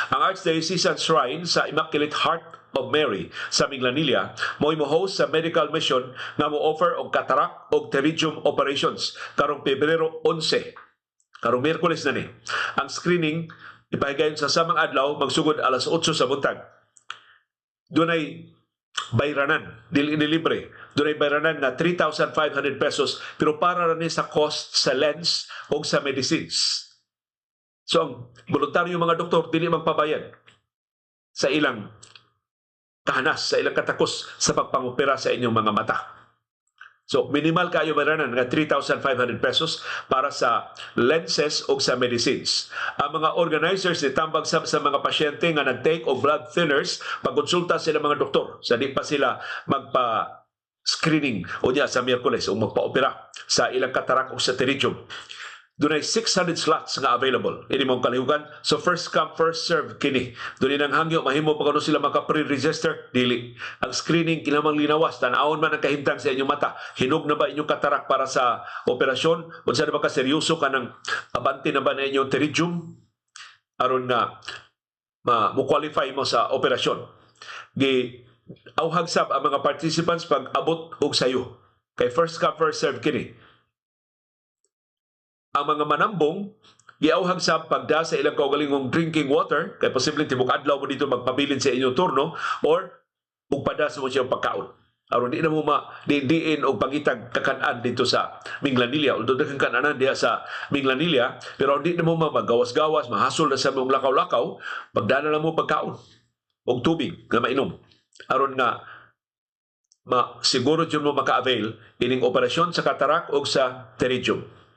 Ang Archdiocesan Shrine sa Immaculate Heart of Mary sa Minglanilla mo'y mo-host sa medical mission nga mo-offer og cataract og pterygium operations karong Pebrero 11. Karong Miyerkules na ni. Ang screening ipahigayon sa samang adlaw magsugod alas 8 sa buntag. Dunay bayranan, dili libre. Dunay bayranan nga 3,500 pesos pero para ra ni sa cost sa lens o sa medicines. So ang voluntaryo mga doktor dili magpabayad sa ilang kahanas, sa ilang katakos sa pagpangopera sa inyong mga mata. So, minimal kayo bayranan nga 3,500 pesos para sa lenses o sa medicines. Ang mga organizers ni tambag sa mga pasyente nga nag-take o blood thinners, pagkonsulta sila mga doktor. Sa di pa sila magpa-screening o niya sa Miyerkules o magpa-opera sa ilang katarak o sa pterygium. Dunay 600 slots nga available. Ini mong kalihukan. So first come, first serve kini. Dunay nang hangyo, mahimo pa kung sila maka-pre-register, dili. Ang screening, kinamang linawas, tanawon man ang kahimtang sa inyong mata. Hinog na ba inyong katarak para sa operasyon? Kung saan ba ka seryoso ka ng abante na ba na inyong pterygium? Aron na mo-qualify mo sa operasyon. Auhag sab ang mga participants pag abot og sayo. Kay first come, first serve kini. Ang mga manambong giauhag sa pagda sa ilang kaugalingong drinking water kay posibleng tibok adlaw mo dito magpabilin sa inyong turno or ugpada sa mo siyang pagkaon aron di na mo diin og pangitag kakan-an dito sa Minglanilla. Although daghang kan-anan diha sa Minglanilla pero di na mo magawas-gawas mahasol na sa mong lakaw-lakaw pagdana na mo pagkaon og tubig nga mainom aron nga siguro jud mo maka-avail ining operasyon sa katarak o sa pterygium.